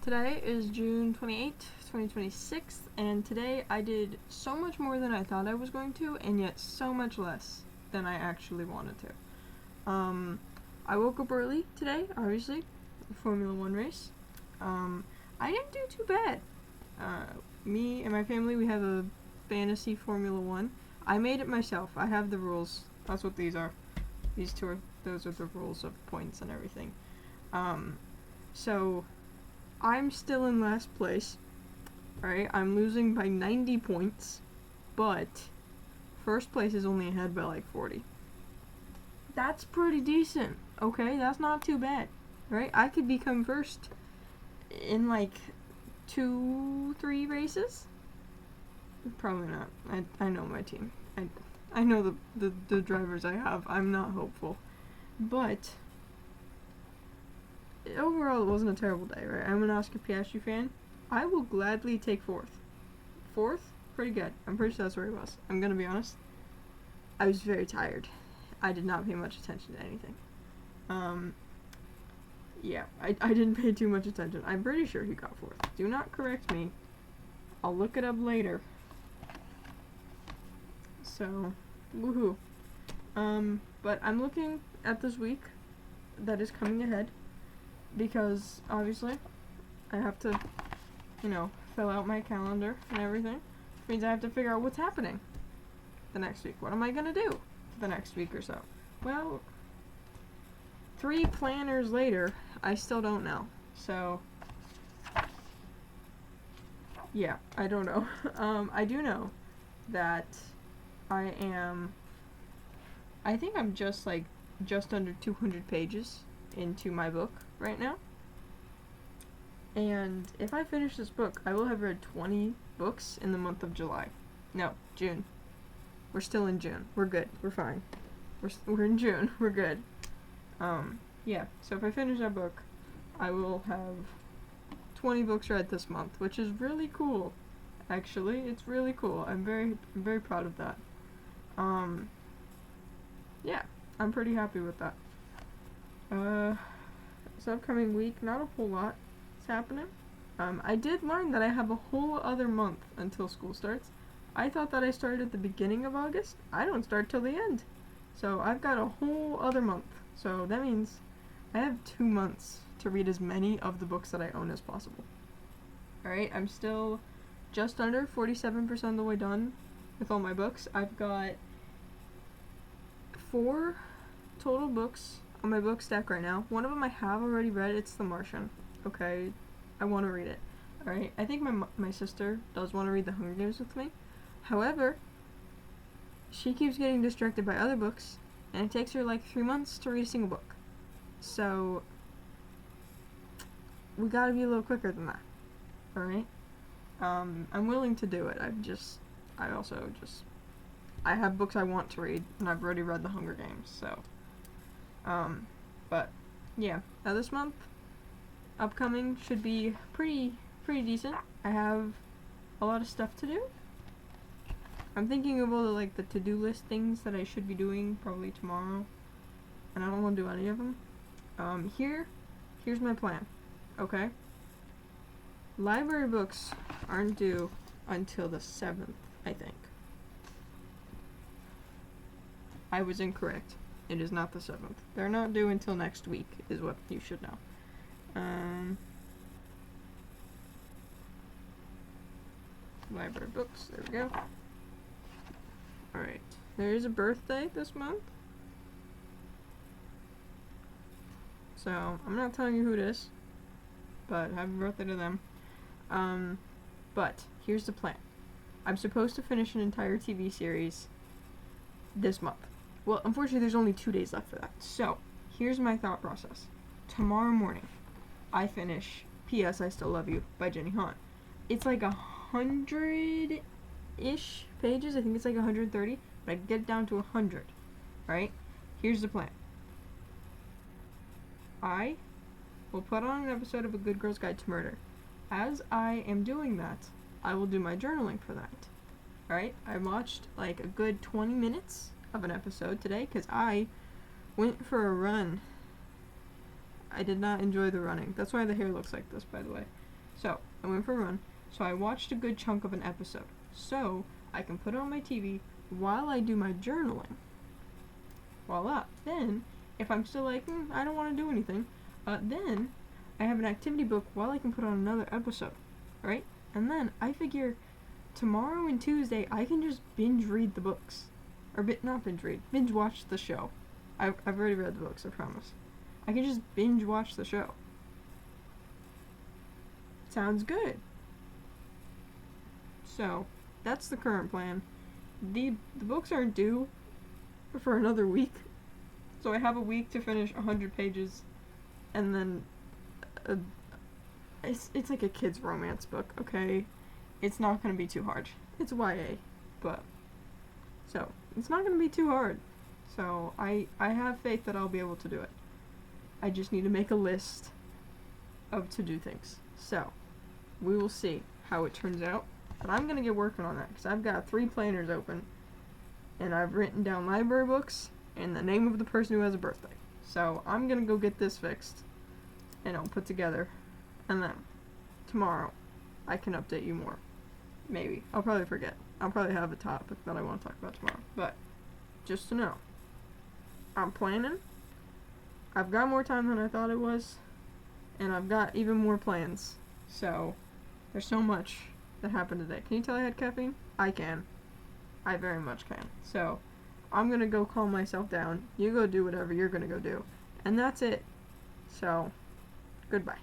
Today is June 28th, 2026, and today I did so much more than I thought I was going to, and yet so much less than I actually wanted to. I woke up early today, obviously, Formula One race. I didn't do too bad. Me and my family, we have a fantasy Formula One. I made it myself. I have the rules. That's what these are. Those are the rules of points and everything. So I'm still in last place, right? I'm losing by 90 points, but first place is only ahead by like 40. That's pretty decent, okay? That's not too bad, right? I could become first in like 2-3 races. Probably not. I know my team. I know the drivers I have. I'm not hopeful, but overall, it wasn't a terrible day, right? I'm an Oscar Piastri fan. I will gladly take fourth. Fourth? Pretty good. I'm pretty sure that's where he was. I'm gonna be honest. I was very tired. I did not pay much attention to anything. Yeah, I didn't pay too much attention. I'm pretty sure he got fourth. Do not correct me. I'll look it up later. So, woohoo. But I'm looking at this week that is coming ahead, because obviously I have to, fill out my calendar and everything. Which means I have to figure out what's happening the next week. What am I gonna do the next week or so? Well, 3 planners later, I still don't know. So, yeah, I don't know. I do know that I think I'm just under 200 pages into my book right now. And if I finish this book, I will have read 20 books in the month of July. No, June. We're still in June. We're good. We're fine. We're in June. We're good. Yeah. So if I finish that book, I will have 20 books read this month, which is really cool. Actually, it's really cool. I'm very proud of that. Yeah, I'm pretty happy with that. This upcoming week, not a whole lot is happening. I did learn that I have a whole other month until school starts. I thought that I started at the beginning of August. I don't start till the end. So I've got a whole other month. So that means I have 2 months to read as many of the books that I own as possible. Alright, I'm still just under 47% of the way done with all my books. I've got 4 total books on my book stack right now. One of them I have already read. It's The Martian. Okay, I want to read it. Alright, I think my sister does want to read The Hunger Games with me. However, she keeps getting distracted by other books, and it takes her like 3 months to read a single book. So, we gotta be a little quicker than that. Alright? I'm willing to do it. I have books I want to read, and I've already read The Hunger Games, so. But, yeah. Now this month, upcoming, should be pretty decent. I have a lot of stuff to do. I'm thinking of all the to-do list things that I should be doing probably tomorrow, and I don't want to do any of them. Here's my plan, okay? Library books aren't due until the 7th, I think. I was incorrect. It is not the 7th. They're not due until next week, is what you should know. Library books, there we go. Alright, there is a birthday this month. So, I'm not telling you who it is, but happy birthday to them. But, here's the plan. I'm supposed to finish an entire TV series this month. Well, unfortunately, there's only 2 days left for that. So, here's my thought process. Tomorrow morning, I finish P.S. I Still Love You by Jenny Han. It's like 100-ish pages. I think it's like 130, but I can get it down to 100, right? Here's the plan. I will put on an episode of A Good Girl's Guide to Murder. As I am doing that, I will do my journaling for that. Alright? I watched a good 20 minutes of an episode today because I went for a run. I did not enjoy the running. That's why the hair looks like this, by the way. So, I went for a run. So I watched a good chunk of an episode. So, I can put it on my TV while I do my journaling. Voila. Then, if I'm still like, I don't want to do anything, then I have an activity book while I can put on another episode, right? And then I figure tomorrow and Tuesday I can just binge read the books. Or not binge read, binge watch the show. I've already read the books, I promise. I can just binge watch the show. Sounds good. So, that's the current plan. The books aren't due for another week. So I have a week to finish 100 pages, and then it's like a kid's romance book, okay? It's not going to be too hard. It's YA, but so it's not going to be too hard. So I have faith that I'll be able to do it. I just need to make a list of to-do things. So we will see how it turns out. But I'm going to get working on that because I've got 3 planners open, and I've written down library books and the name of the person who has a birthday. So I'm going to go get this fixed, and I'll put together, and then tomorrow I can update you more. Maybe. I'll probably forget. I'll probably have a topic that I want to talk about tomorrow. But just to know, I'm planning. I've got more time than I thought it was, and I've got even more plans. So there's so much that happened today. Can you tell I had caffeine? I can. I very much can. So I'm gonna go calm myself down. You go do whatever you're gonna go do. And that's it. So, goodbye.